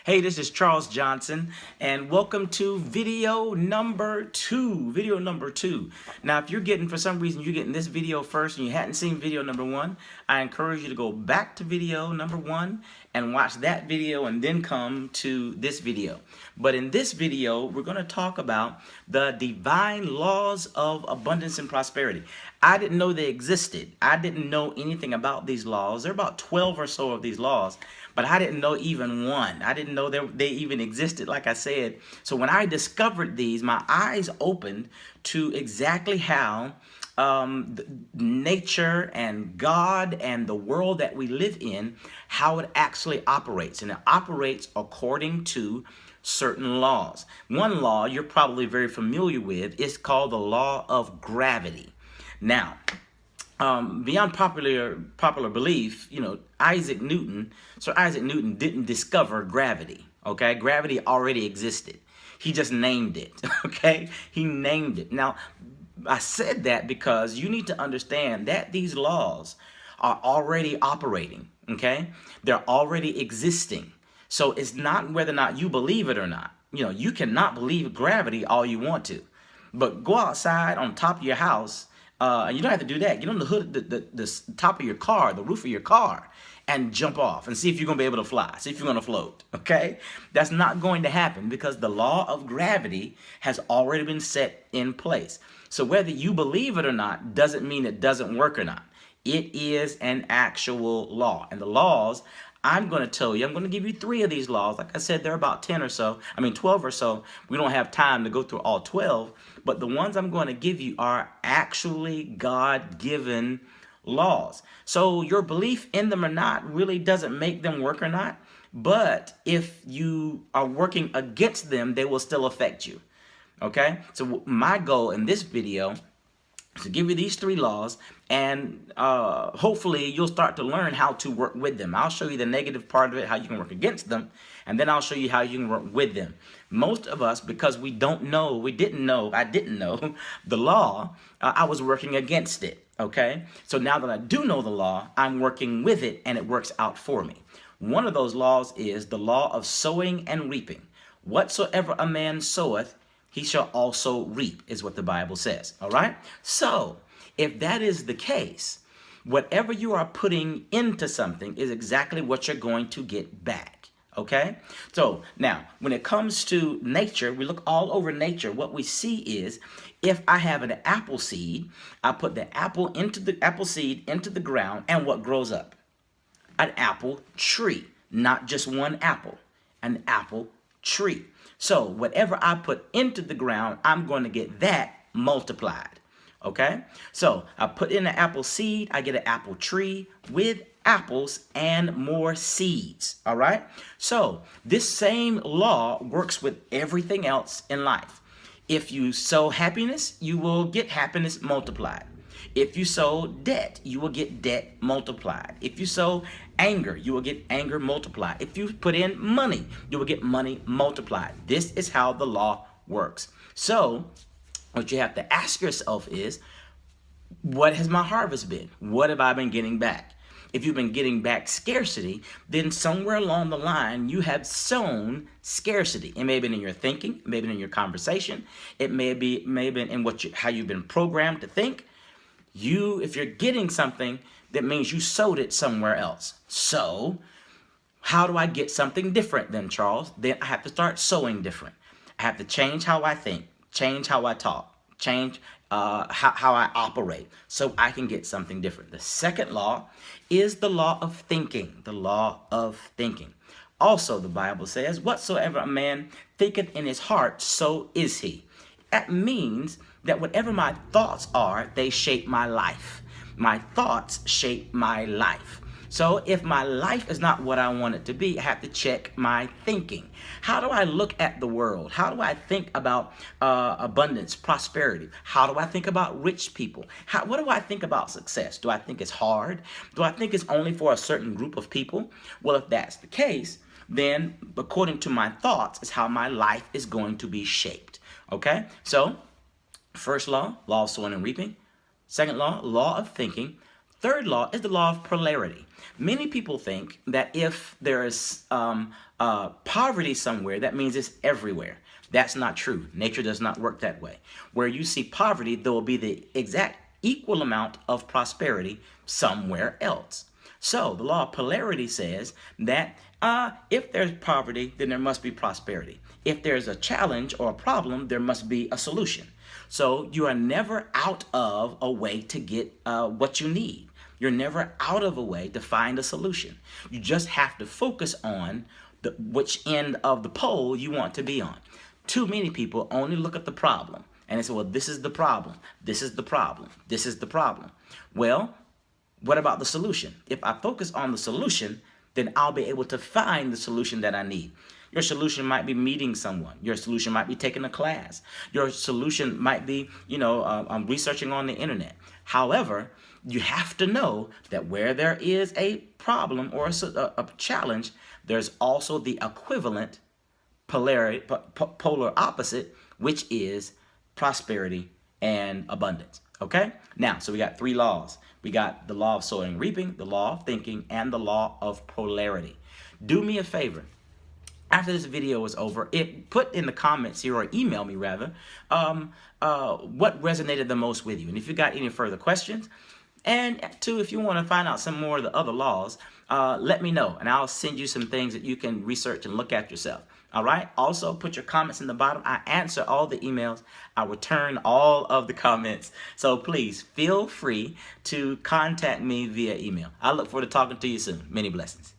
Hey, this is Charles Johnson, and welcome to video number two. Video number two. Now, if you're getting, for some reason, you're getting this video first and you hadn't seen video number one, I encourage you to go back to video number one and watch that video and then come to this video. But in this video, we're going to talk about the divine laws of abundance and prosperity. I didn't know they existed. I didn't know anything about these laws. There are about 12 or so of these laws, but I didn't know even one. I didn't know they even existed, like I said. So when I discovered these, my eyes opened to exactly how nature and God and the world that we live in, how it actually operates. And it operates according to certain laws. One law you're probably very familiar with is called the law of gravity. Now, beyond popular belief, Sir Isaac Newton didn't discover gravity. Okay, gravity already existed. He just named it. Okay, he named it. Now, I said that because you need to understand that these laws are already operating. Okay, they're already existing. So it's not whether or not you believe it or not. You cannot believe gravity all you want to, but go outside on top of your house. And you don't have to do that. Get on the hood, the top of your car, the roof of your car, and jump off and see if you're going to be able to fly, see if you're going to float, okay? That's not going to happen because the law of gravity has already been set in place. So whether you believe it or not doesn't mean it doesn't work or not. It is an actual law. And the laws, I'm going to tell you, I'm going to give you 3 of these laws. Like I said, there are about 12 or so. We don't have time to go through all 12, but the ones I'm going to give you are actually God-given laws. So your belief in them or not really doesn't make them work or not, but if you are working against them, they will still affect you. Okay? So my goal in this video to give you these 3 laws, and hopefully you'll start to learn how to work with them. I'll show you the negative part of it, how you can work against them, and then I'll show you how you can work with them. Most of us, because I didn't know the law, I was working against it, okay? So now that I do know the law, I'm working with it, and it works out for me. One of those laws is the law of sowing and reaping. Whatsoever a man soweth, he shall also reap, is what the Bible says. All right? So, if that is the case, whatever you are putting into something is exactly what you're going to get back. Okay? So, now, when it comes to nature, we look all over nature. What we see is, if I have an apple seed, I put the apple seed into the ground, and what grows up? An apple tree. Not just one apple. An apple tree. So whatever I put into the ground, I'm going to get that multiplied. Okay? So I put in an apple seed, I get an apple tree with apples and more seeds. All right? So this same law works with everything else in life. If you sow happiness, you will get happiness multiplied. If you sow debt, you will get debt multiplied. If you sow anger, you will get anger multiplied. If you put in money, you will get money multiplied. This is how the law works. So what you have to ask yourself is, what has my harvest been? What have I been getting back? If you've been getting back scarcity, then somewhere along the line, you have sown scarcity. It may have been in your thinking, it may have been in your conversation, it may have been in how you've been programmed to think. If you're getting something, that means you sowed it somewhere else. So, how do I get something different then, Charles? Then I have to start sowing different. I have to change how I think, change how I talk, change how I operate, so I can get something different. The second law is the law of thinking, the law of thinking. Also, the Bible says, whatsoever a man thinketh in his heart, so is he. That means that whatever my thoughts are, they shape my life. My thoughts shape my life. So if my life is not what I want it to be, I have to check my thinking. How do I look at the world? How do I think about abundance, prosperity? How do I think about rich people? What do I think about success? Do I think it's hard? Do I think it's only for a certain group of people? Well, if that's the case, then according to my thoughts is how my life is going to be shaped. Okay? So, first law, law of sowing and reaping. Second law, law of thinking. Third law is the law of polarity. Many people think that if there is poverty somewhere, that means it's everywhere. That's not true. Nature does not work that way. Where you see poverty, there will be the exact equal amount of prosperity somewhere else. So the law of polarity says that if there's poverty, then there must be prosperity. If there's a challenge or a problem, there must be a solution. So you are never out of a way to get what you need. You're never out of a way to find a solution. You just have to focus on which end of the pole you want to be on. Too many people only look at the problem and they say, well, this is the problem. This is the problem. This is the problem. Well, what about the solution? If I focus on the solution, then I'll be able to find the solution that I need. Your solution might be meeting someone. Your solution might be taking a class. Your solution might be, researching on the internet. However, you have to know that where there is a problem or a challenge, there's also the equivalent polar opposite, which is prosperity and abundance. Okay? Now, so we got 3 laws. We got the law of sowing and reaping, the law of thinking, and the law of polarity. Do me a favor. After this video is over, put in the comments here, or email me rather, what resonated the most with you. And if you got any further questions, and 2, if you want to find out some more of the other laws, let me know, and I'll send you some things that you can research and look at yourself. All right? Also, put your comments in the bottom. I answer all the emails. I return all of the comments. So please feel free to contact me via email. I look forward to talking to you soon. Many blessings.